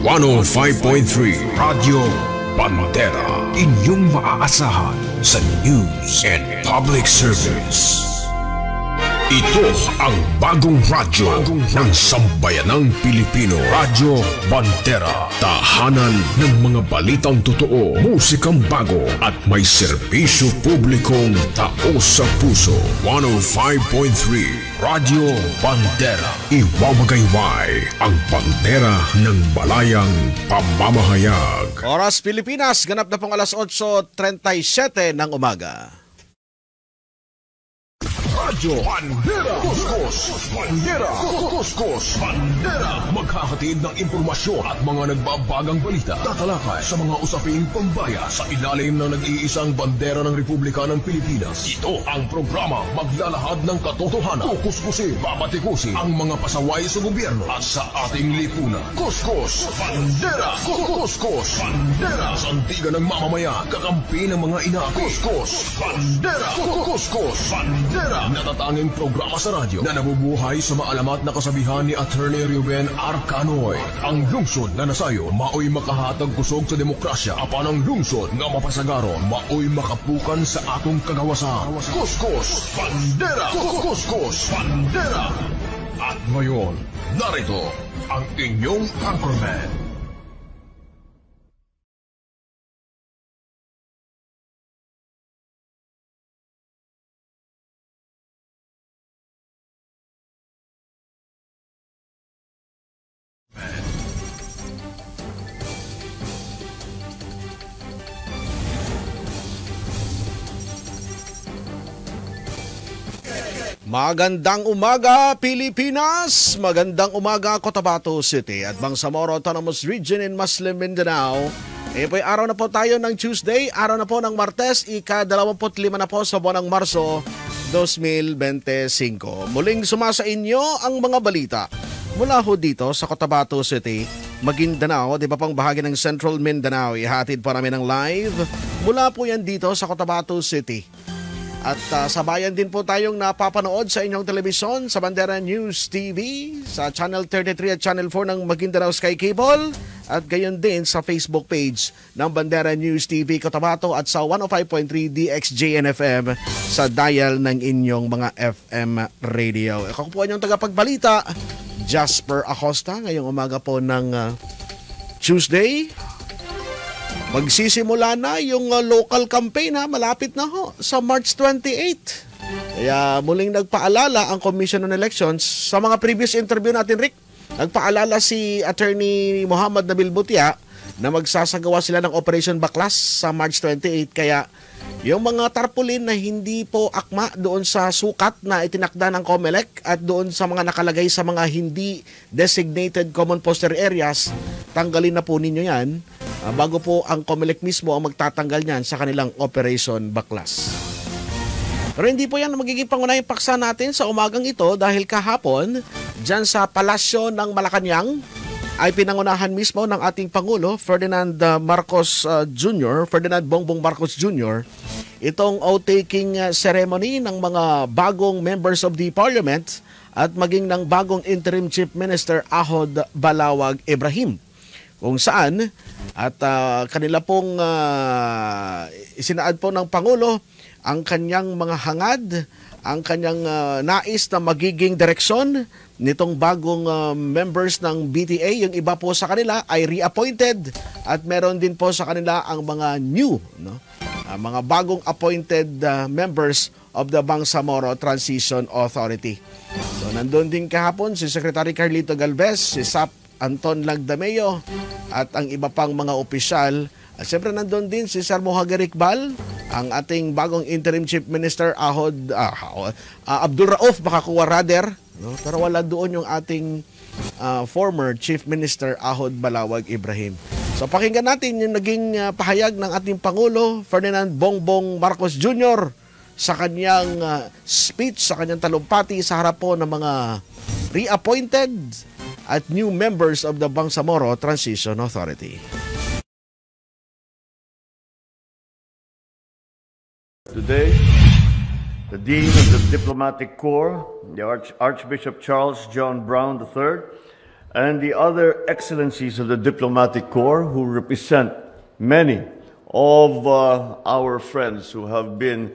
105.3 Radio Bandera, inyong maaasahan sa news and public service. Ito ang bagong radyo ng sambayanang Pilipino. Radyo Bandera. Tahanan ng mga balitang totoo, musikang bago at may serbisyo publikong taos sa puso. 105.3 Radio Bandera. Iwawagayway ang bandera ng balayang pamamahayag. Oras Pilipinas, ganap na pong alas 8:37 ng umaga. Radyo Bandera, Kuskus, Bandera, Kuskus, Bandera. Maghahatid ng impormasyon at mga nagbabagang balita. Tatalakay sa mga usaping pambaya sa ilalim ng nag-iisang bandera ng Republika ng Pilipinas. Ito ang programa maglalahad ng katotohanan. Kukuskusin, babatikusin ang mga pasaway sa gobyerno at sa ating lipunan. Kuskus, Bandera, Kuskus, Bandera. Sandigan ng mamamayan, kakampi ng mga ina. Kuskus, Bandera, Kuskus, Bandera. Natatanging programa sa radyo na nabubuhay sa maalamat na kasabihan ni Attorney Ruben Arcanoy. Ang lungsod na nasayo, maoy makahatag kusog sa demokrasya. Apan ang lungsod nga mapasagaron, maoy makapukan sa atong kagawasan. Kuskus, Bandera! Kuskus, Bandera! At ngayon, narito ang inyong anchorman. Magandang umaga Pilipinas, magandang umaga Cotabato City at Bangsamoro Autonomous Region in Muslim Mindanao. Po'y araw na po tayo ng Tuesday, araw na po ng Martes, ika-25 na po sa buwan ng Marso 2025. Muling sumasa inyo ang mga balita mula ho dito sa Cotabato City, Maguindanao, di ba pang bahagi ng Central Mindanao. Ihatid po namin ng live mula po yan dito sa Cotabato City. At sabayan din po tayong napapanood sa inyong telebisyon sa Bandera News TV, sa Channel 33 at Channel 4 ng Maguindanao Sky Cable, at gayon din sa Facebook page ng Bandera News TV Cotabato at sa 105.3 DXJN-FM sa dial ng inyong mga FM radio. Ako po ang inyong tagapagbalita, Jasper Acosta, ngayong umaga po ng Tuesday. Magsisimula na yung local campaign, malapit na ho sa March 28. Kaya muling nagpaalala ang Commission on Elections sa mga previous interview natin, Rick. Nagpaalala si Attorney Muhammad Nabil Butia na magsasagawa sila ng Operation Baklas sa March 28. Kaya yung mga tarpaulin na hindi po akma doon sa sukat na itinakda ng COMELEC at doon sa mga nakalagay sa mga hindi designated common poster areas, tanggalin na po ninyo yan bago po ang COMELEC mismo ang magtatanggal niyan sa kanilang Operation Baklas. Pero hindi po yan magiging pangunahing paksa natin sa umagang ito dahil kahapon, dyan sa Palasyo ng Malacanang, ay pinangunahan mismo ng ating Pangulo, Ferdinand Marcos Jr., Ferdinand Bongbong Marcos Jr., itong oath-taking ceremony ng mga bagong members of the Parliament at maging ng bagong Interim Chief Minister Ahod Balawag Ibrahim. Kung saan at kanila pong isinaad po ng Pangulo ang kanyang mga hangad, ang kanyang nais na magiging direksyon nitong bagong members ng BTA. Yung iba po sa kanila ay reappointed at meron din po sa kanila ang mga new, mga bagong appointed members of the Bangsamoro Transition Authority. So nandun din kahapon si Secretary Carlito Galvez, si SAP Anton Lagdameo at ang iba pang mga opisyal. At siyempre nandun din si Sir Mohag Iqbal, ang ating bagong Interim Chief Minister Abdul Rauf Bakakuwa Rader, pero wala doon yung ating former Chief Minister Ahod Balawag Ibrahim. So pakinggan natin yung naging pahayag ng ating Pangulo Ferdinand Bongbong Marcos Jr. sa kanyang speech, sa kanyang talumpati sa harap po ng mga reappointed at new members of the Bangsamoro Transition Authority. Today, the Dean of the Diplomatic Corps, the Archbishop Charles John Brown III, and the other excellencies of the diplomatic corps who represent many of our friends who have been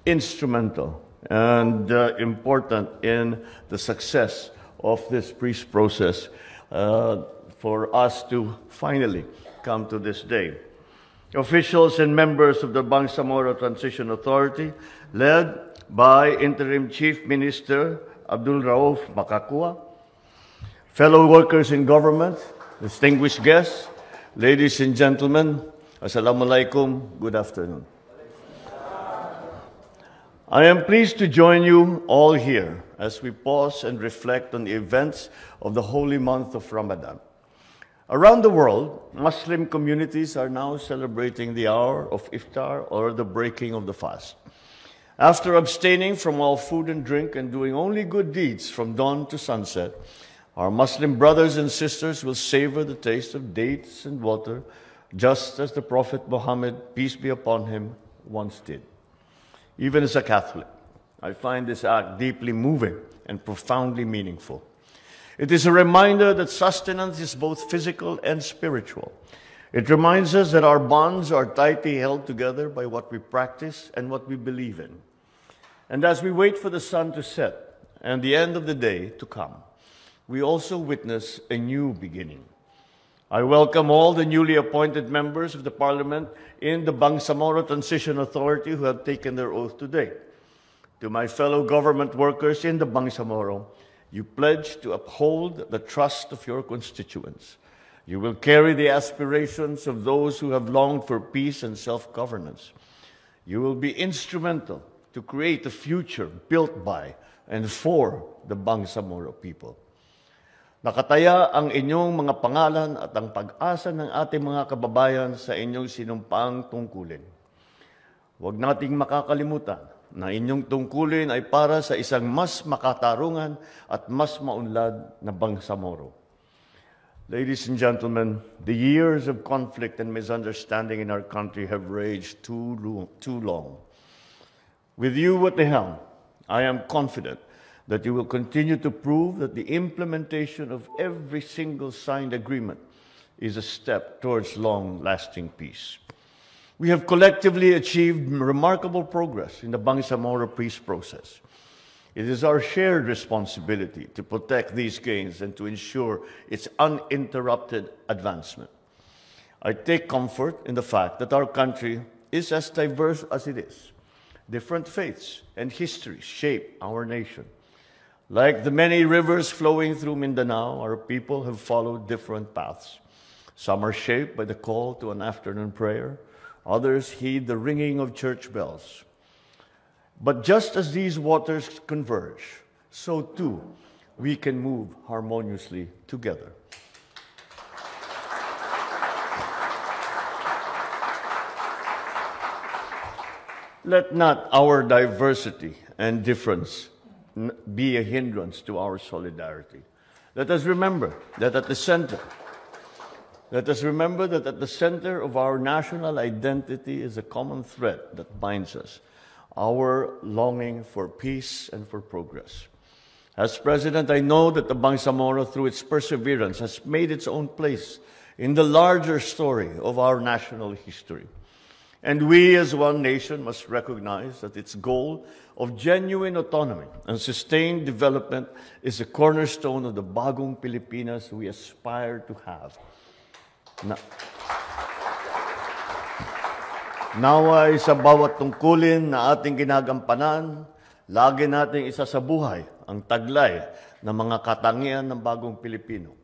instrumental and important in the success of this peace process for us to finally come to this day. Officials and members of the Bangsamoro Transition Authority, led by Interim Chief Minister Abdul Rauf Makakua, fellow workers in government, distinguished guests, ladies and gentlemen, Assalamualaikum, good afternoon. I am pleased to join you all here as we pause and reflect on the events of the holy month of Ramadan. Around the world, Muslim communities are now celebrating the hour of iftar, or the breaking of the fast. After abstaining from all food and drink and doing only good deeds from dawn to sunset, our Muslim brothers and sisters will savor the taste of dates and water, just as the Prophet Muhammad, peace be upon him, once did. Even as a Catholic, I find this act deeply moving and profoundly meaningful. It is a reminder that sustenance is both physical and spiritual. It reminds us that our bonds are tightly held together by what we practice and what we believe in. And as we wait for the sun to set and the end of the day to come, we also witness a new beginning. I welcome all the newly appointed members of the Parliament in the Bangsamoro Transition Authority who have taken their oath today. To my fellow government workers in the Bangsamoro, you pledge to uphold the trust of your constituents. You will carry the aspirations of those who have longed for peace and self-governance. You will be instrumental to create a future built by and for the Bangsamoro people. Nakataya ang inyong mga pangalan at ang pag-asa ng ating mga kababayan sa inyong sinumpaang tungkulin. Huwag nating makakalimutan na inyong tungkulin ay para sa isang mas makatarungan at mas maunlad na Bangsamoro. Ladies and gentlemen, the years of conflict and misunderstanding in our country have raged too long. With you at the helm, I am confident that you will continue to prove that the implementation of every single signed agreement is a step towards long-lasting peace. We have collectively achieved remarkable progress in the Bangsamoro peace process. It is our shared responsibility to protect these gains and to ensure its uninterrupted advancement. I take comfort in the fact that our country is as diverse as it is. Different faiths and histories shape our nation. Like the many rivers flowing through Mindanao, our people have followed different paths. Some are shaped by the call to an afternoon prayer. Others heed the ringing of church bells. But just as these waters converge, so too we can move harmoniously together. Let not our diversity and difference be a hindrance to our solidarity. Let us remember that at the center of our national identity is a common thread that binds us, our longing for peace and for progress. As President, I know that the Bangsamoro, through its perseverance, has made its own place in the larger story of our national history. And we as one nation must recognize that its goal of genuine autonomy and sustained development is the cornerstone of the bagong Pilipinas we aspire to have. Naway sa bawat tungkulin na ating ginagampanan, lagi nating isa sa buhay ang taglay ng mga katangian ng bagong Pilipino.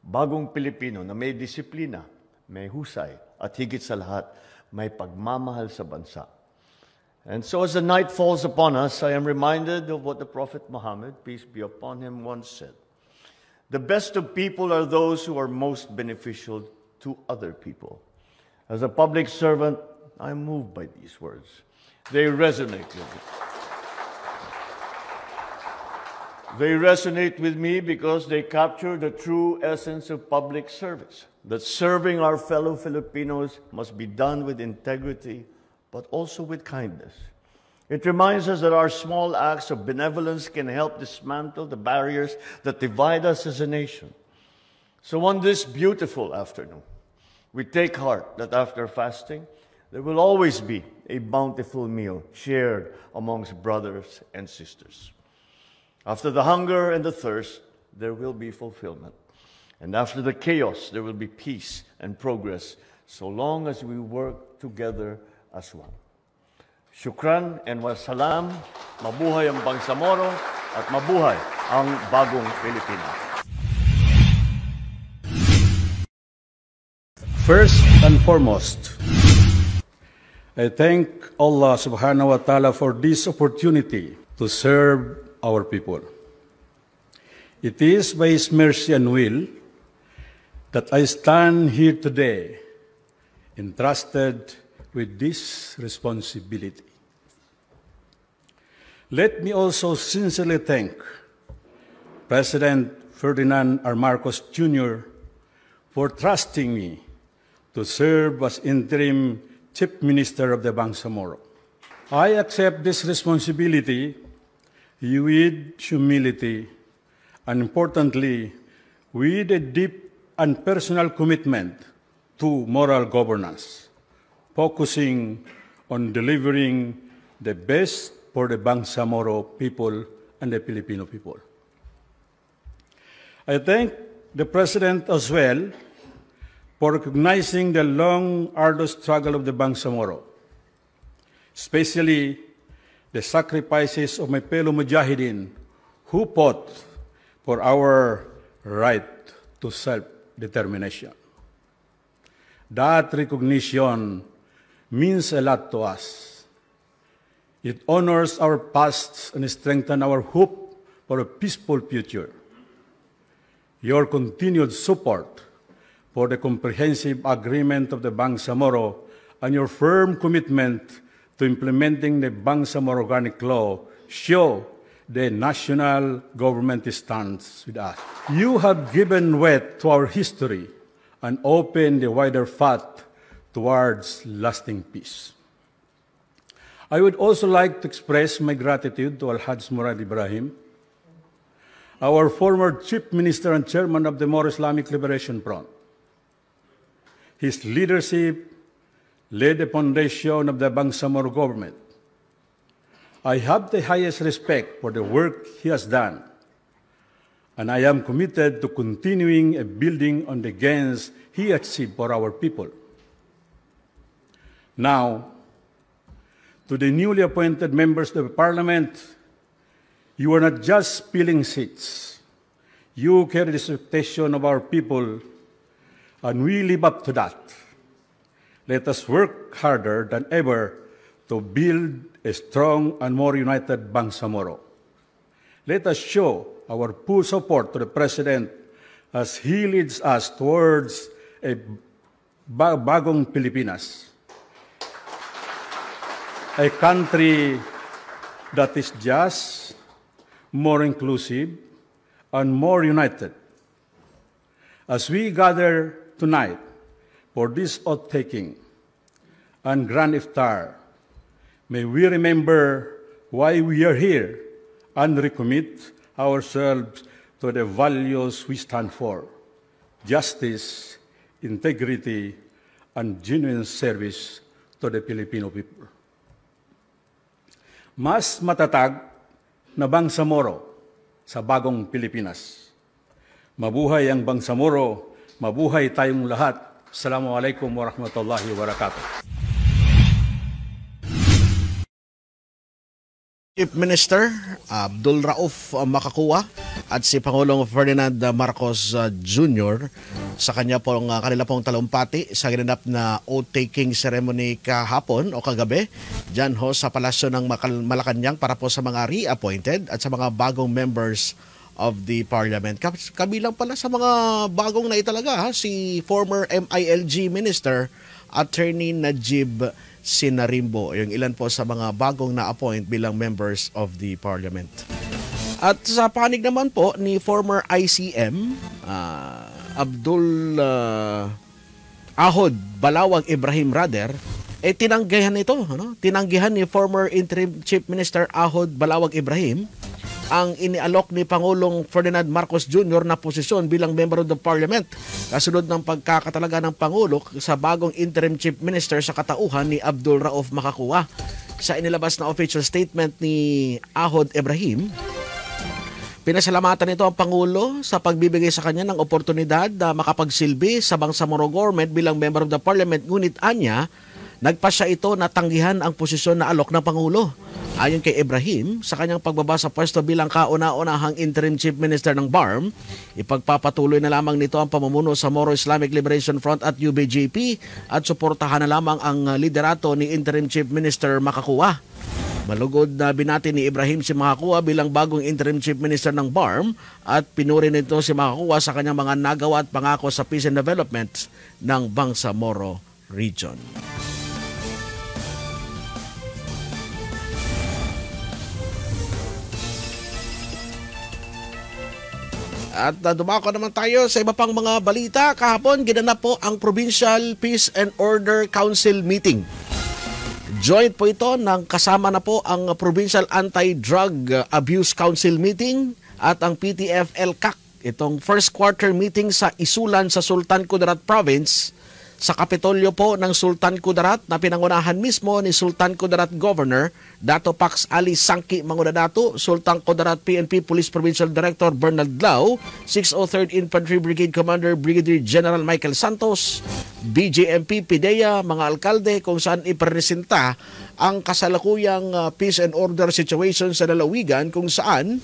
Bagong Pilipino na may disiplina, may husay, at higit sa lahat, may pagmamahal sa bansa. And so as the night falls upon us, I am reminded of what the Prophet Muhammad, peace be upon him, once said. The best of people are those who are most beneficial to other people. As a public servant, I am moved by these words. They resonate with me. They resonate with me because they capture the true essence of public service, that serving our fellow Filipinos must be done with integrity, but also with kindness. It reminds us that our small acts of benevolence can help dismantle the barriers that divide us as a nation. So on this beautiful afternoon, we take heart that after fasting, there will always be a bountiful meal shared amongst brothers and sisters. After the hunger and the thirst, there will be fulfillment. And after the chaos, there will be peace and progress, so long as we work together as one. Shukran and wasalam, mabuhay ang Bangsamoro at mabuhay ang bagong Pilipinas. First and foremost, I thank Allah subhanahu wa ta'ala for this opportunity to serve our people. It is by His mercy and will that I stand here today entrusted with this responsibility. Let me also sincerely thank President Ferdinand R. Marcos Jr. for trusting me to serve as interim Chief Minister of the Bangsamoro. I accept this responsibility with humility and, importantly, with a deep and personal commitment to moral governance, focusing on delivering the best for the Bangsamoro people and the Filipino people. I thank the President as well for recognizing the long, arduous struggle of the Bangsamoro, especially the sacrifices of my fellow Mujahideen who fought for our right to self-determination. That recognition means a lot to us. It honors our past and strengthens our hope for a peaceful future. Your continued support for the comprehensive agreement of the Bangsamoro and your firm commitment to implementing the Bangsamoro Organic Law show the national government stands with us. You have given weight to our history and opened the wider path towards lasting peace. I would also like to express my gratitude to Al-Hajj Murad Ibrahim, our former Chief Minister and Chairman of the Moro Islamic Liberation Front. His leadership laid the foundation of the Bangsamoro government. I have the highest respect for the work he has done, and I am committed to continuing and building on the gains he achieved for our people. Now, to the newly appointed members of the Parliament, you are not just filling seats. You carry the expectation of our people, and we live up to that. Let us work harder than ever to build a strong and more united Bangsamoro. Let us show our full support to the President as he leads us towards a bagong Pilipinas, a country that is just, more inclusive, and more united. As we gather tonight for this oath-taking and grand iftar, may we remember why we are here and recommit ourselves to the values we stand for: justice, integrity, and genuine service to the Filipino people. Mas matatag na Bangsamoro sa bagong Pilipinas. Mabuhay ang Bangsamoro, mabuhay tayong lahat. Assalamualaikum warahmatullahi wabarakatuh. Chief Minister Abdul Rauf Makakuwa at si Pangulong Ferdinand Marcos Jr. sa kanila pong talumpati sa ginanap na oath-taking ceremony kahapon o kagabi dyan ho sa Palasyo ng Malacanang para po sa mga reappointed at sa mga bagong members of the Parliament. Kabilang pala sa mga bagong na italaga si former MILG Minister Attorney Najib Sinarimbo, yung ilan po sa mga bagong na-appoint bilang members of the Parliament. At sa panig naman po ni former ICM Abdul Ahod Balawag Ibrahim Rader, tinanggihan ito, tinanggihan ni former Interim Chief Minister Ahod Balawag Ibrahim ang inialok ni Pangulong Ferdinand Marcos Jr. na posisyon bilang member of the Parliament kasunod ng pagkakatalaga ng Pangulo sa bagong Interim Chief Minister sa katauhan ni Abdul Rauf Makakua. Sa inilabas na official statement ni Ahod Ibrahim, pinasalamatan nito ang Pangulo sa pagbibigay sa kanya ng oportunidad na makapagsilbi sa Bangsamoro Government bilang member of the Parliament, ngunit anya, nagpasya ito na tanggihan ang posisyon na alok ng Pangulo. Ayon kay Ibrahim, sa kanyang pagbaba sa pwesto bilang kauna-unahang Interim Chief Minister ng BARM, ipagpapatuloy na lamang nito ang pamumuno sa Moro Islamic Liberation Front at UBJP at suportahan na lamang ang liderato ni Interim Chief Minister Makakua. Malugod na binati ni Ibrahim si Makakua bilang bagong Interim Chief Minister ng BARM at pinuri nito si Makakua sa kanyang mga nagawa at pangako sa peace and development ng Bangsamoro Region. At dumako naman tayo sa iba pang mga balita. Kahapon, ginanap po ang Provincial Peace and Order Council meeting. Joint po ito ng kasama na po ang Provincial Anti-Drug Abuse Council meeting at ang PTF-LCAC. Itong first quarter meeting sa Isulan sa Sultan Kudarat Province sa Kapitolyo po ng Sultan Kudarat na pinangunahan mismo ni Sultan Kudarat Governor Dato Pax Ali Sangki Mangudadato, Sultan Kudarat PNP Police Provincial Director Bernard Lau, 603rd Infantry Brigade Commander Brigadier General Michael Santos, BJMP PIDEA, mga alkalde, kung saan ipresenta ang kasalukuyang peace and order situation sa lalawigan, kung saan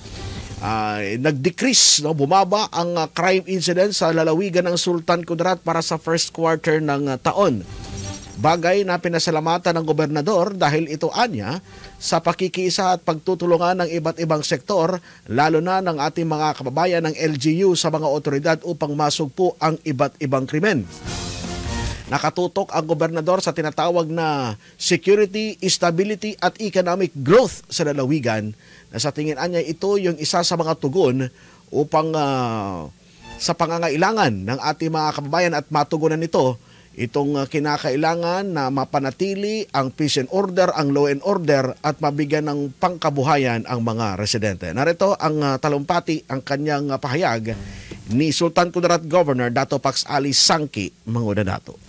nag-decrease, bumaba ang crime incidents sa lalawigan ng Sultan Kudarat para sa first quarter ng taon. Bagay na pinasalamatan ng gobernador dahil ito anya sa pakikiisa at pagtutulungan ng iba't ibang sektor, lalo na ng ating mga kababayan ng LGU sa mga otoridad upang masugpo ang iba't ibang krimen. Nakatutok ang gobernador sa tinatawag na security, stability at economic growth sa lalawigan na sa tingin niya ito yung isa sa mga tugon upang sa pangangailangan ng ating mga kababayan at matugunan nito itong kinakailangan na mapanatili ang peace and order, ang law and order at mabigyan ng pangkabuhayan ang mga residente. Narito ang talumpati ang kanyang pahayag ni Sultan Kudarat Governor Dato Pax Ali Sangki Mangudadato.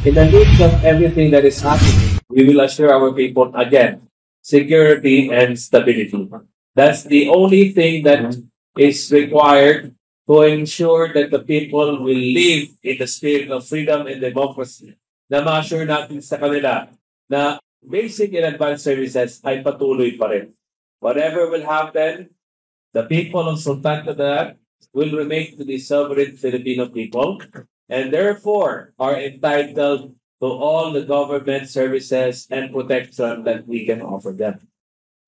In the midst of everything that is happening, we will assure our people again, security and stability. That's the only thing that is required to ensure that the people will live in the spirit of freedom and democracy. Na ma-assure natin sa kanila na basic and advanced services ay patuloy pa rin. Whatever will happen, the people of Sultan Kudarat will remain to the sovereign Filipino people, and therefore are entitled to all the government services and protection that we can offer them.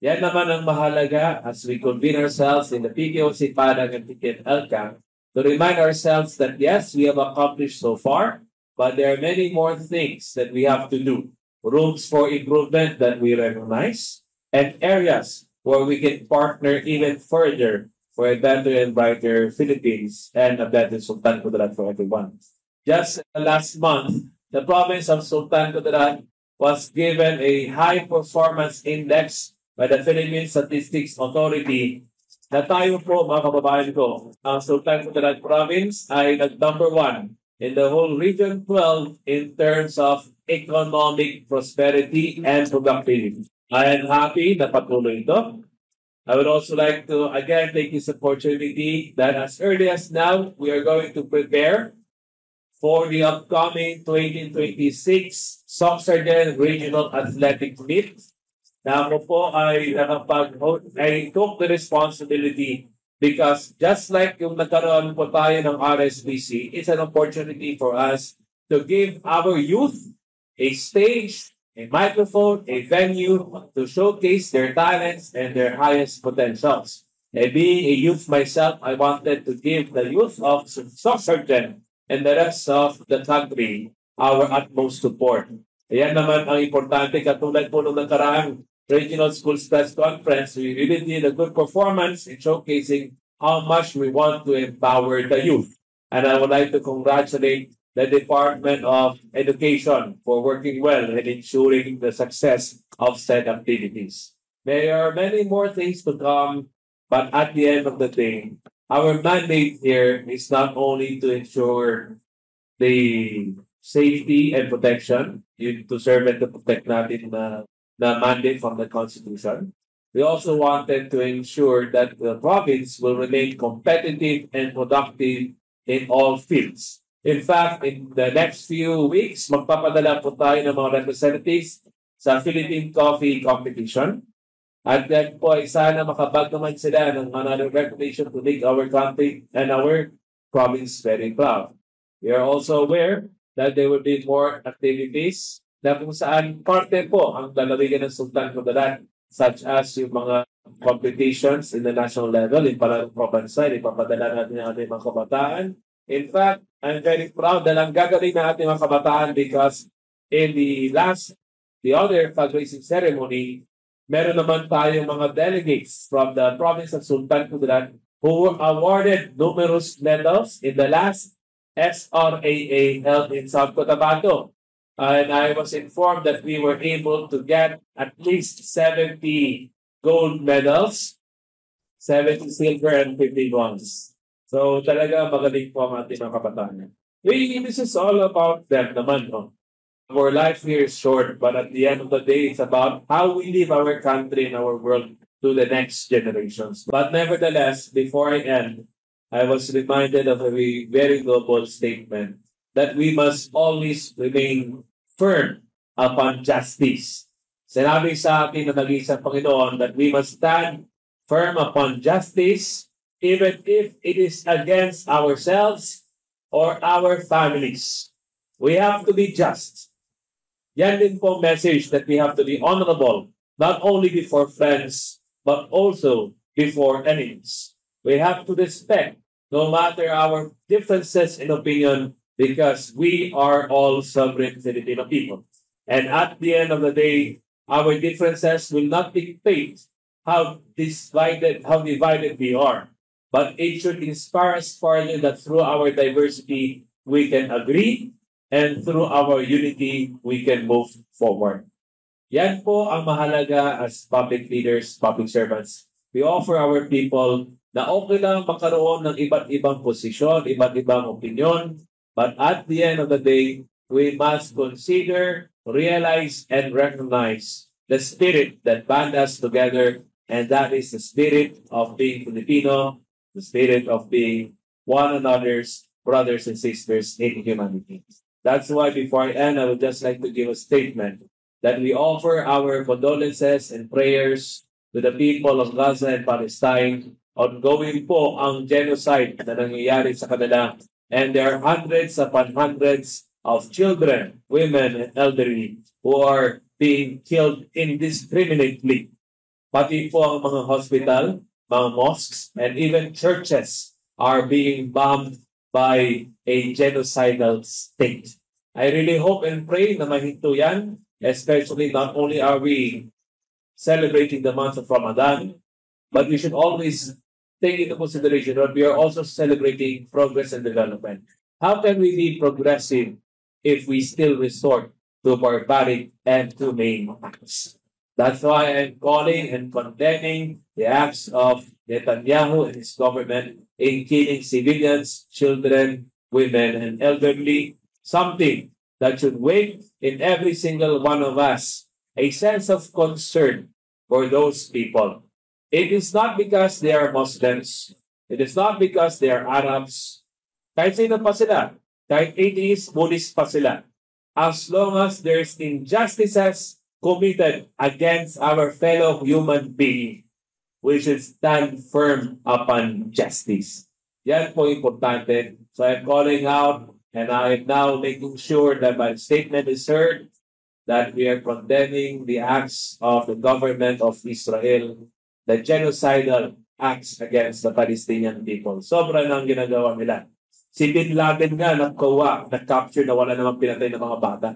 Yan naman ang mahalaga as we convene ourselves in the PKOC Padang and PTF-LCAC to remind ourselves that yes, we have accomplished so far, but there are many more things that we have to do. Rooms for improvement that we recognize, and areas where we can partner even further for a better and brighter Philippines and a better Sultan Kudarat for everyone. Just last month, the province of Sultan Kudarat was given a high performance index by the Philippine Statistics Authority na tayo po, mga kababayan ko, ang Sultan Kudarat Province ay nag-number 1 in the whole Region 12 in terms of economic prosperity and productivity. I am happy na patuloy ito. I would also like to again take this opportunity that as early as now, we are going to prepare for the upcoming 2026 Soxarden Regional Athletic Meet. Na ako po ay took the responsibility because just like yung nagkaroon po tayo ng RSBC, it's an opportunity for us to give our youth a stage, a microphone, a venue to showcase their talents and their highest potentials. And being a youth myself, I wanted to give the youth of Soxarden and the rest of the country our utmost support. Ayan naman ang importante, katulad po nung nakaraang Regional Schools Press Conference, we really did a good performance in showcasing how much we want to empower the youth. And I would like to congratulate the Department of Education for working well in ensuring the success of said activities. There are many more things to come, but at the end of the day, our mandate here is not only to ensure the safety and protection, to serve and to protect natin the mandate from the Constitution. We also wanted to ensure that the province will remain competitive and productive in all fields. In fact, in the next few weeks, magpapadala po tayo ng mga representatives sa Philippine Coffee Competition. At then po ay sana makabag naman sila ng another recognition to make our country and our province very proud. We are also aware that there will be more activities na kung saan parte po ang lalawigan ng Sultan Kudarat, such as yung mga competitions in the national level, in Palawan-Provenza, ipapadala natin ang ating mga kabataan. In fact, I'm very proud na lang gagawin na ating mga kabataan because in the other fundraising ceremony, meron naman tayong mga delegates from the province of Sultan Kudarat who were awarded numerous medals in the last SRAA held in South Cotabato. And I was informed that we were able to get at least 70 gold medals, 70 silver, and 50 bronze. So talaga magaling po ang ating mga kabataan. This is all about them naman. No? Our life here is short, but at the end of the day, it's about how we live our country and our world to the next generations. But nevertheless, before I end, I was reminded of a very noble statement that we must always remain firm upon justice. Sinabi sa atin na nag-iisang Panginoon that we must stand firm upon justice even if it is against ourselves or our families. We have to be just. Yan din po message that we have to be honorable, not only before friends, but also before enemies. We have to respect no matter our differences in opinion, because we are all sovereign Filipino people. And at the end of the day, our differences will not dictate how divided we are. But it should inspire us further that through our diversity, we can agree, and through our unity, we can move forward. Yan po ang mahalaga as public leaders, public servants. We offer our people na okay lang magkaroon ng iba't ibang posisyon, iba't ibang opinion, but at the end of the day, we must consider, realize, and recognize the spirit that bound us together, and that is the spirit of being Filipino, the spirit of being one another's brothers and sisters in humanity. That's why before I end, I would just like to give a statement that we offer our condolences and prayers to the people of Gaza and Palestine. Ongoing po ang genocide na nangyayari sa kanila, and there are hundreds upon hundreds of children, women, and elderly who are being killed indiscriminately. Pati po ang mga hospital, mga mosques, and even churches are being bombed by a genocidal state. I really hope and pray na mahinto yan, especially not only are we celebrating the month of Ramadan, but we should always take into consideration that we are also celebrating progress and development. How can we be progressive if we still resort to barbaric and humane acts? That's why I'm calling and condemning the acts of Netanyahu and his government in killing civilians, children, women, and elderly, something that should wake in every single one of us a sense of concern for those people. It is not because they are Muslims. It is not because they are Arabs. Kahit sino pa sila, kahit atheist, Buddhist pa sila. As long as there's injustices committed against our fellow human being, we should stand firm upon justice. Yan po importante. So I'm calling out, and I am now making sure that my statement is heard, that we are condemning the acts of the government of Israel, the genocidal acts against the Palestinian people. Sobra nang ginagawa nila. Si Bin Laden nga nag-capture na wala namang pinatay ng mga bata.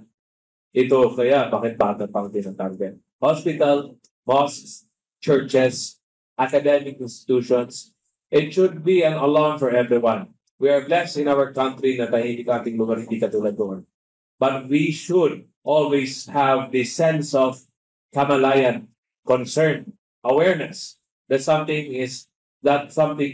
Ito kaya, bakit bata pang tinatarget? Hospital, mosques, churches, academic institutions, it should be an alarm for everyone. We are blessed in our country na tahimik ating lugar, hindi katulad doon. But we should always have the sense of kamalayan, concern, awareness that something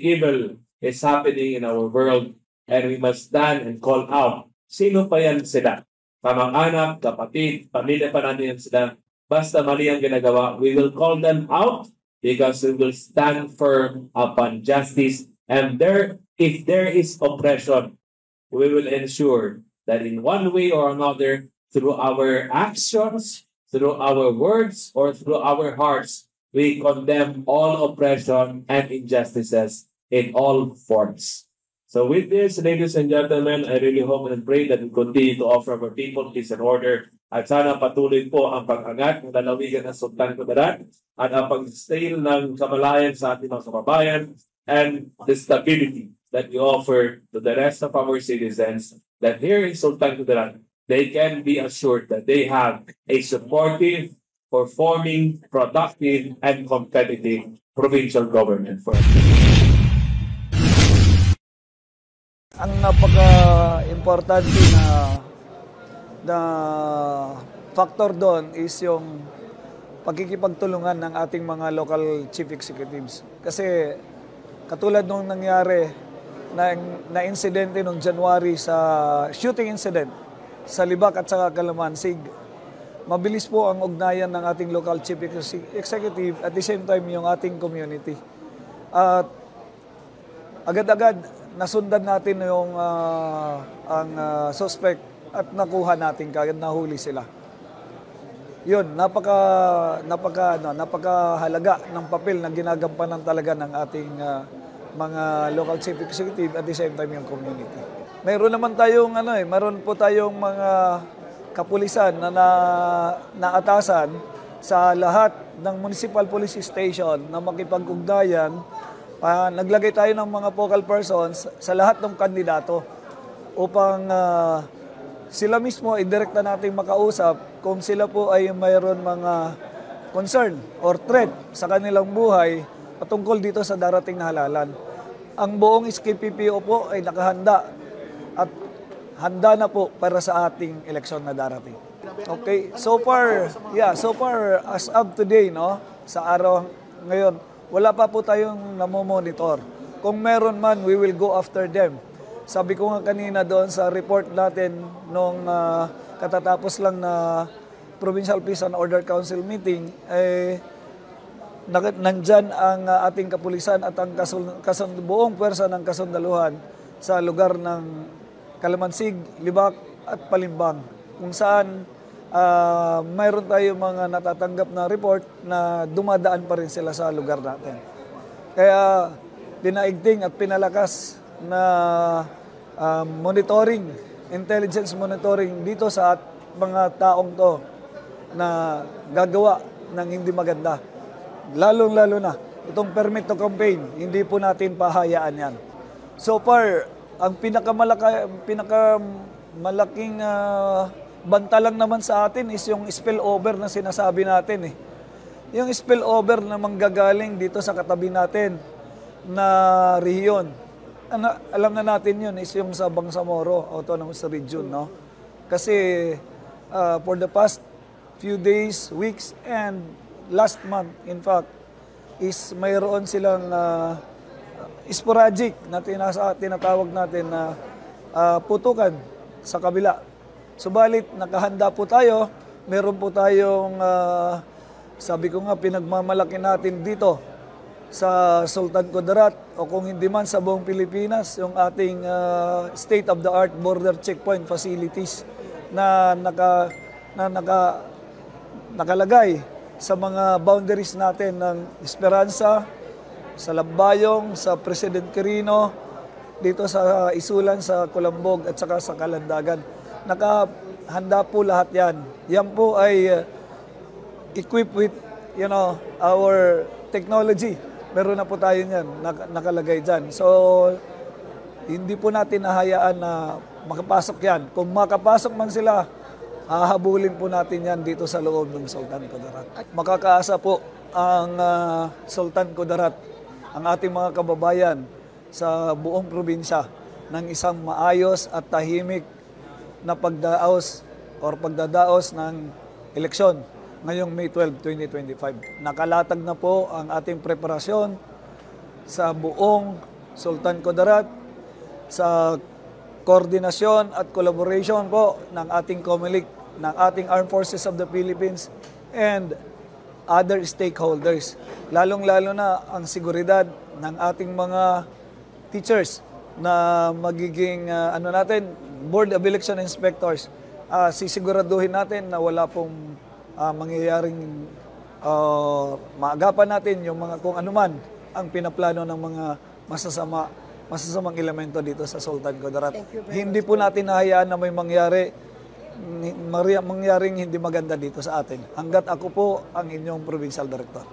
evil is happening in our world, and we must stand and call out. Sino pa yan sila? Kamang-anak, kapatid, pamilya pa natin yan sila. Basta mali ang ginagawa, we will call them out because we will stand firm upon justice. And if there is oppression, we will ensure that in one way or another, through our actions, through our words, or through our hearts, we condemn all oppression and injustices in all forms. So with this, ladies and gentlemen, I really hope and pray that we continue to offer our people peace and order. At sana patuloy po ang pag-angat ng lalawigan ng Sultan Kudarat at ang pag-stay ng kamalayan sa ating mga kababayan and the stability that we offer to the rest of our citizens, that here in Sultan Kudarat, they can be assured that they have a supportive, performing, productive, and competitive provincial government for us. Ang napaka-importante na factor doon is yung pagkikipagtulungan ng ating mga local chief executives. Kasi katulad nung nangyari na insidente noong January sa shooting incident sa Libak at sa Calamansig, mabilis po ang ugnayan ng ating local chief executive at the same time yung ating community. At agad-agad nasundan natin yung ang suspect at nakuha natin kagad, nahuli sila. Yun, napakahalaga ng papel na ginagampanan talaga ng ating mga local chief executive at the same time yung community. Mayroon naman tayong mayroon po tayong mga kapulisan na naatasan sa lahat ng municipal police station na makipag-ugnayan. Naglagay tayo ng mga focal persons sa lahat ng kandidato upang sila mismo indirekta nating makausap kung sila po ay mayroon mga concern or threat sa kanilang buhay patungkol dito sa darating na halalan. Ang buong SKPPO po ay nakahanda at handa na po para sa ating eleksyon na darating. Okay, so far as of today, no, sa araw ngayon, wala pa po tayong namomonitor. Kung meron man, we will go after them. Sabi ko nga kanina doon sa report natin nung katatapos lang na Provincial Peace and Order Council meeting, nandyan ang ating kapulisan at ang buong pwersa ng kasundaluhan sa lugar ng Calamansig, Libak at Palimbang, kung saan mayroon tayong mga natatanggap na report na dumadaan pa rin sila sa lugar natin. Kaya dinaigting at pinalakas na monitoring, intelligence monitoring dito sa mga taong to na gagawa ng hindi maganda. Lalong-lalo na itong permit to campaign, hindi po natin pahayaan yan. So far, ang pinakamalaking banta lang naman sa atin is yung spillover na sinasabi natin eh. Yung spillover na manggagaling dito sa katabi natin na rehiyon. Alam na natin yun is yung sa Bangsamoro, Autonomous Region, no? Kasi for the past few days, weeks, and last month, in fact, is mayroon silang sporadic na tinatawag natin na putukan sa kabila. Subalit, nakahanda po tayo. Meron po tayong, sabi ko nga, pinagmamalaki natin dito sa Sultan Kudarat o kung hindi man sa buong Pilipinas, yung ating state-of-the-art border checkpoint facilities na nakalagay sa mga boundaries natin ng Esperanza, sa Lambayong, sa President Quirino, dito sa Isulan, sa Colambog at saka sa Kalandagan. Nakahanda po lahat yan. Yan po ay equipped with, our technology. Meron na po tayo yan, nakalagay dyan. So, hindi po natin nahayaan na makapasok yan. Kung makapasok man sila, hahabulin po natin yan dito sa loob ng Sultan Kudarat. Makakaasa po ang Sultan Kudarat, ang ating mga kababayan sa buong probinsya ng isang maayos at tahimik na pagdadaos ng eleksyon ngayong May 12, 2025. Nakalatag na po ang ating preparasyon sa buong Sultan Kudarat, sa koordinasyon at collaboration po ng ating COMELEC, ng ating Armed Forces of the Philippines, and other stakeholders. Lalong-lalo na ang seguridad ng ating mga teachers na magiging Board of Election Inspectors. Sisiguraduhin natin na wala pong mangyayaring maagapan natin yung mga kung anuman ang pinaplano ng mga masasamang elemento dito sa Sultan Kudarat. Hindi po natin nahayaan na may mangyaring hindi maganda dito sa atin. Hanggat ako po ang inyong Provincial Director.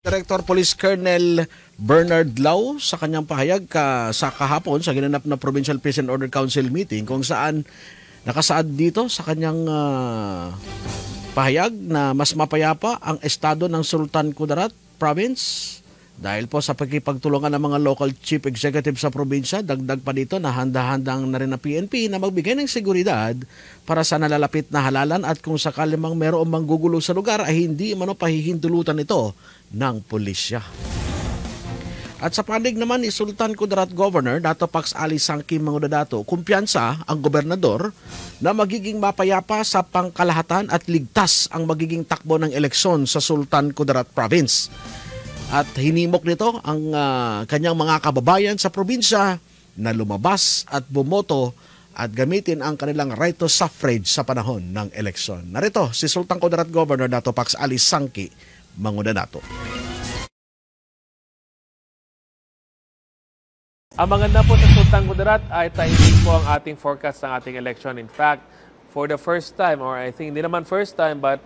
Director Police Colonel Bernard Lau sa kanyang pahayag sa kahapon sa ginanap na Provincial Peace and Order Council meeting kung saan nakasaad dito sa kanyang pahayag na mas mapayapa ang estado ng Sultan Kudarat Province dahil po sa pagkipagtulungan ng mga local chief executive sa probinsya. Dagdag pa dito na handa-handang na rin na PNP na magbigay ng seguridad para sa nalalapit na halalan at kung sakali mang mayroong manggugulo sa lugar ay hindi pahihintulutan ito ng pulisya. At sa panig naman ni Sultan Kudarat Governor Dato Pax Ali Sangki Mangudadato, kumpiyansa ang gobernador na magiging mapayapa sa pangkalahatan at ligtas ang magiging takbo ng eleksyon sa Sultan Kudarat Province. At hinimok nito ang kanyang mga kababayan sa probinsya na lumabas at bumoto at gamitin ang kanilang right to suffrage sa panahon ng eleksyon. Narito si Sultan Kudarat Governor Dato Pax Ali Sangki Mangudadato. Ang maganda po sa Sultan Kudarat ay tahimik po ang ating forecast ng ating election. In fact, for the first time, or I think hindi naman first time, but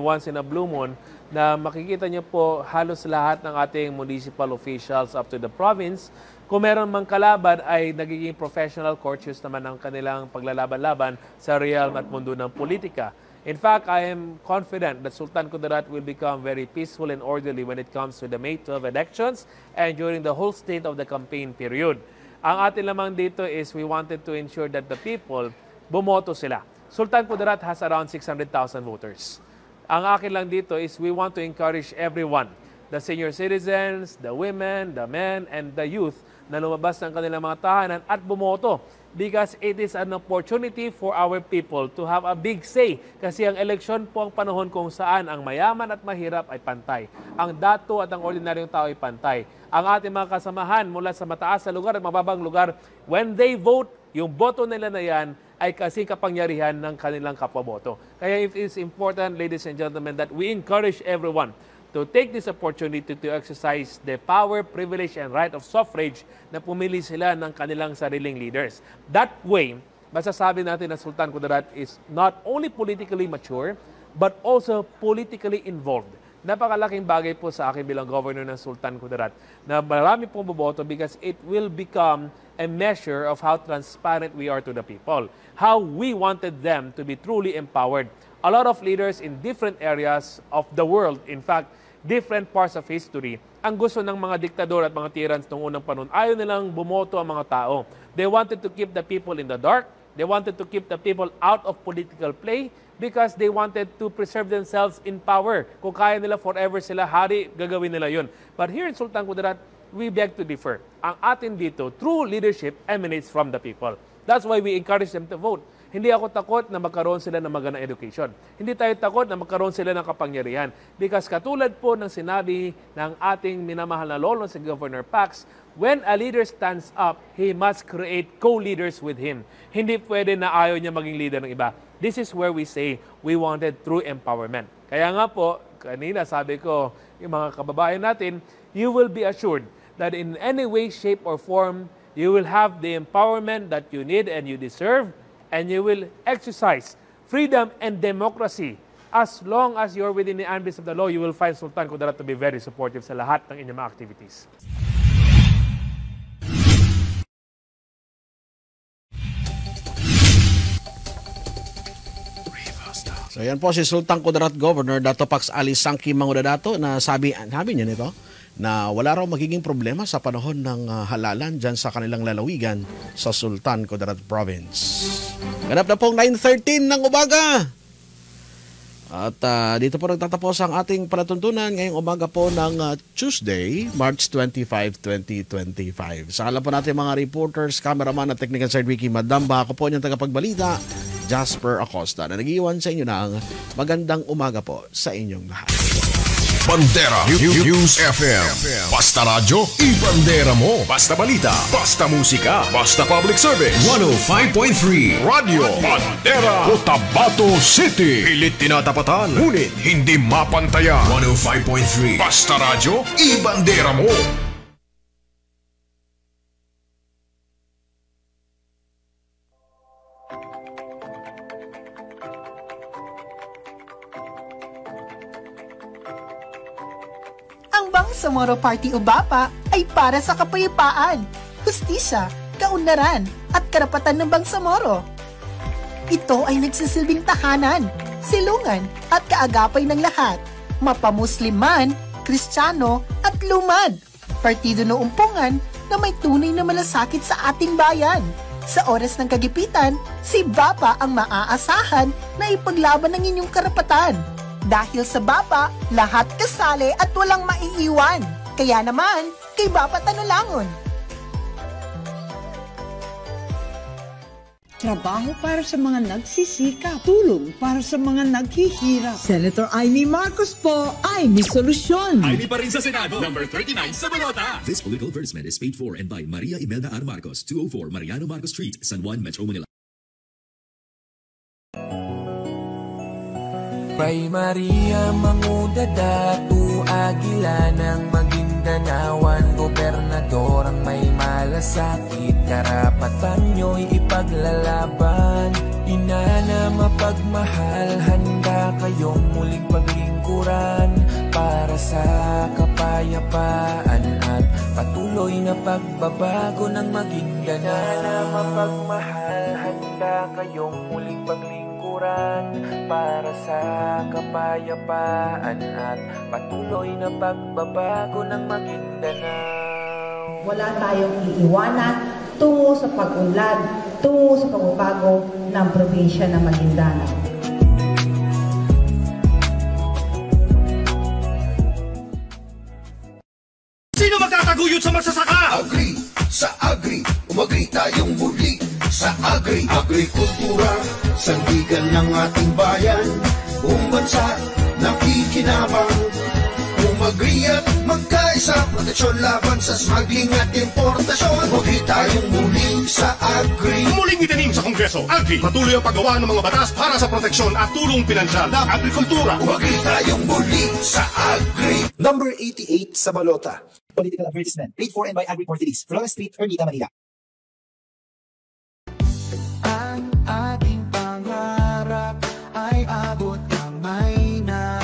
once in a blue moon, na makikita niyo po halos lahat ng ating municipal officials up to the province. Kung meron mang kalaban ay nagiging professional courtiers naman ang kanilang paglalaban-laban sa realm at mundo ng politika. In fact, I am confident that Sultan Kudarat will become very peaceful and orderly when it comes to the May 12 elections and during the whole state of the campaign period. Ang atin lamang dito is we wanted to ensure that the people, bumoto sila. Sultan Kudarat has around 600,000 voters. Ang akin lang dito is we want to encourage everyone, the senior citizens, the women, the men, and the youth na lumabas ng kanilang mga tahanan at bumoto because it is an opportunity for our people to have a big say kasi ang eleksyon po ang panahon kung saan ang mayaman at mahirap ay pantay. Ang dato at ang ordinaryong tao ay pantay. Ang ating mga kasamahan mula sa mataas na lugar at mababang lugar, when they vote, yung boto nila na yan ay kasing kapangyarihan ng kanilang kapaboto. Kaya it is important, ladies and gentlemen, that we encourage everyone to take this opportunity to exercise the power, privilege, and right of suffrage na pumili sila ng kanilang sariling leaders. That way, masasabi natin na Sultan Kudarat is not only politically mature, but also politically involved. Napakalaking bagay po sa akin bilang governor ng Sultan Kudarat na marami pong boboto because it will become a measure of how transparent we are to the people, how we wanted them to be truly empowered. A lot of leaders in different areas of the world, in fact, different parts of history, ang gusto ng mga diktador at mga tyrants noong unang panahon, ayaw nilang bumoto ang mga tao. They wanted to keep the people in the dark. They wanted to keep the people out of political play because they wanted to preserve themselves in power. Kung kaya nila forever sila hari, gagawin nila yun. But here in Sultan Kudarat, we beg to differ. Ang atin dito, true leadership emanates from the people. That's why we encourage them to vote. Hindi ako takot na magkaroon sila ng magandang education. Hindi tayo takot na magkaroon sila ng kapangyarihan. Because katulad po ng sinabi ng ating minamahal na lolo si Governor Pax, when a leader stands up, he must create co-leaders with him. Hindi pwede na ayaw niya maging leader ng iba. This is where we say we wanted true empowerment. Kaya nga po, kanina sabi ko, yung mga kababayan natin, you will be assured that in any way, shape, or form, you will have the empowerment that you need and you deserve, and you will exercise freedom and democracy. As long as you're within the ambits of the law, you will find Sultan Kudarat to be very supportive sa lahat ng inyong mga activities. So yan po si Sultan Kudarat Governor Dato Pax Ali Sangki Mangudadato na sabi niya nito na wala raw magiging problema sa panahon ng halalan dyan sa kanilang lalawigan sa Sultan Kudarat Province. Ganap na pong 9:13 ng umaga. At dito po nagtatapos ang ating palatuntunan ngayong umaga po ng Tuesday, March 25, 2025. Sa alam po natin mga reporters, cameraman at technical side Ricky Madamba, ako po niyang tagapagbalita, Jasper Acosta, na nag-iwan sa inyo ng magandang umaga po sa inyong lahat. Bandera News FM. Basta radyo, ibandera mo. Basta balita, basta musika, basta public service. 105.3 Radio Bandera, Cotabato City. Pilit tinatapatan, ngunit hindi mapantayan. 105.3 Basta radyo, ibandera mo. Ang Bangsamoro Party o BAPA ay para sa kapayapaan, hustisya, kaunlaran at karapatan ng Bangsamoro. Ito ay nagsisilbing tahanan, silungan at kaagapay ng lahat, mapamuslim man, Kristiyano at lumad. Partido na umpungan na may tunay na malasakit sa ating bayan. Sa oras ng kagipitan, si BAPA ang maaasahan na ipaglaban ng inyong karapatan. Dahil sa BAPA, lahat kasali at walang maiiwan. Kaya naman, kay BAPA Tanulangon. Trabaho para sa mga nagsisika, tulong para sa mga naghihirap. Senator Amy Marcos po ay may solusyon. Amy pa rin sa Senado, number 39 sa balota. This political advertisement is paid for and by Maria Imelda R. Marcos, 204 Mariano Marcos Street, San Juan, Metro Manila. Kay Maria Manguda Datu Agila ng Magindanawan, gobernador ang may malasakit, karapatan nyo'y ipaglalaban. Ina na mapagmahal, handa kayong muling paglingkuran para sa kapayapaan at patuloy na pagbabago ng Maguindanao. Ina na mapagmahal, handa kayong muling paglingkuran para sa kapayapaan at patuloy na pagbabago ng Maguindanao. Wala tayong iiwanan tungo sa pag-unlad, tungo sa pagbabago ng probinsya ng Maguindanao. Sino magkakaguyod sa magsasaka? Agri, sa Agri, umagri tayong muli. Sa Agri, agrikultura, sandigan ng ating bayan. Buong bansa, nakikinabang. Umagri at magkaisa, proteksyon laban sa smuggling at importasyon. Umagri tayong muli sa Agri. Muling itanim sa Kongreso, Agri, patuloy ang paggawa ng mga batas para sa proteksyon at tulong pinansyal ng agrikultura. Umagri tayong muli sa Agri. Number 88 sa balota. Political advertisement, paid for and by Agri Portuguese, Flores Street, Ermita, Manila. Ang ating pangarap ay abot kamay na,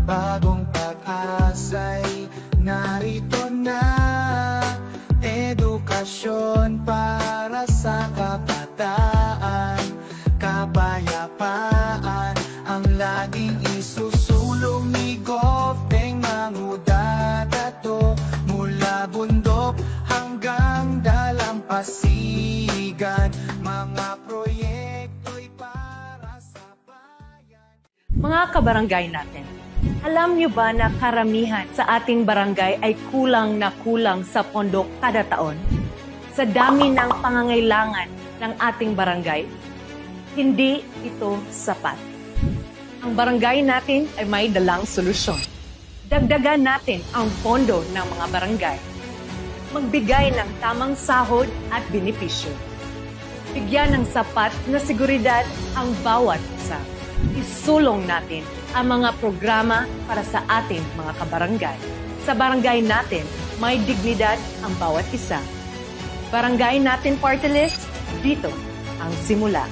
bagong pag-asa'y narito na. Edukasyon para sa kabataan, kapayapaan ang laging isusulong ni Gov-Teng Manguda Datu. Mula bundok hanggang dalampasigan, mga proyekto'y para sa bayan. Mga kabarangay natin, alam niyo ba na karamihan sa ating barangay ay kulang na kulang sa pondo kada taon? Sa dami ng pangangailangan ng ating barangay, hindi ito sapat. Ang barangay natin ay may dalang solusyon. Dagdagan natin ang pondo ng mga barangay. Magbigay ng tamang sahod at benepisyo. Bigyan ng sapat na seguridad ang bawat isa. Isulong natin ang mga programa para sa ating mga kabarangay. Sa barangay natin, may dignidad ang bawat isa. Barangay natin party list, dito ang simula.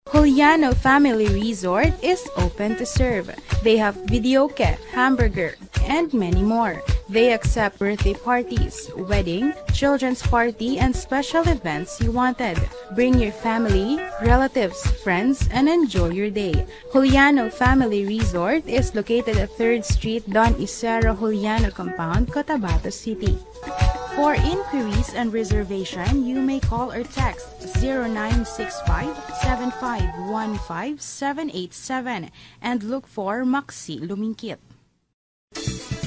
Juliano Family Resort is open to serve. They have videoke, hamburger, and many more. They accept birthday parties, wedding, children's party, and special events you wanted. Bring your family, relatives, friends, and enjoy your day. Juliano Family Resort is located at 3rd Street, Don Isero Juliano Compound, Cotabato City. For inquiries and reservation, you may call or text 0965-7515-787 and look for Maxi Lumingkit.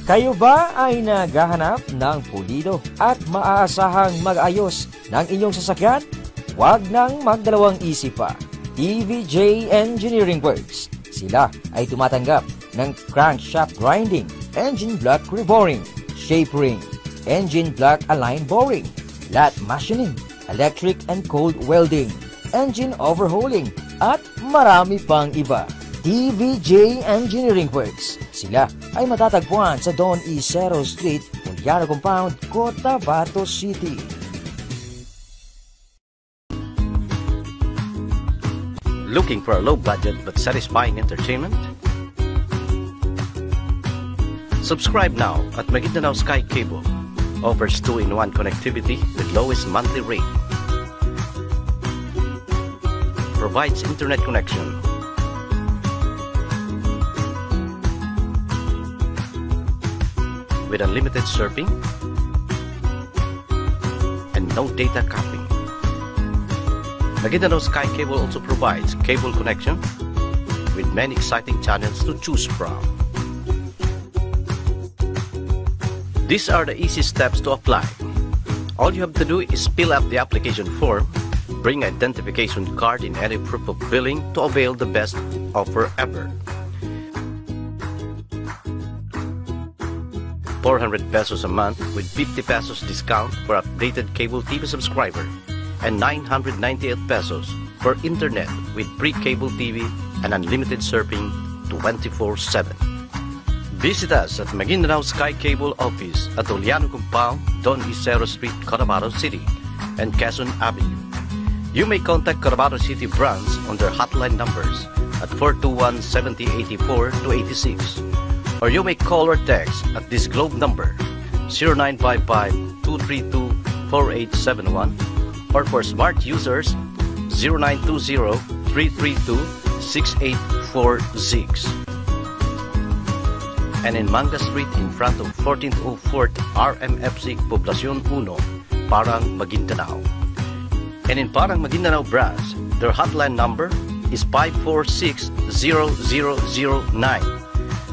Kayo ba ay naghahanap ng pulido at maaasahang mag-ayos ng inyong sasakyan? Huwag nang magdalawang isip pa. TVJ Engineering Works. Sila ay tumatanggap ng crankshaft grinding, engine block reboring, shape ring, engine block align boring, lat machining, electric and cold welding, engine overhauling, at marami pang iba. TVJ Engineering Works. Sila ay matatagpuan sa Don Isero Street, Juliano Compound, Cotabato City. Looking for a low budget but satisfying entertainment? Subscribe now at Maguindanao Sky Cable. Offers 2-in-1 connectivity with lowest monthly rate. Provides internet connection. With unlimited surfing and no data capping. Maguindanao Sky Cable also provides cable connection with many exciting channels to choose from. These are the easy steps to apply. All you have to do is fill out the application form, bring identification card in any proof of billing to avail the best offer ever. 400 pesos a month with 50 pesos discount for updated cable TV subscriber and 998 pesos for internet with pre-cable TV and unlimited surfing 24/7. Visit us at Maguindanao Sky Cable Office at Juliano Compound, Don Isero Street, Cotabato City, and Quezon Avenue. You may contact Cotabato City branch on their hotline numbers at 421-7084-86. Or you may call or text at this Globe number 0955-232-4871 or for smart users 0920-332-6846. And in Manga Street in front of 1404th RMFC Poblacion 1, Parang, Maguindanao. And in Parang, Maguindanao branch, their hotline number is 546-0009.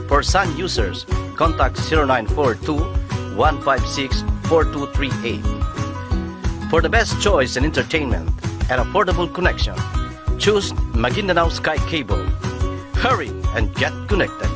For Sun users, contact 0942-156-4238. For the best choice in entertainment and affordable connection, choose Maguindanao Sky Cable. Hurry and get connected.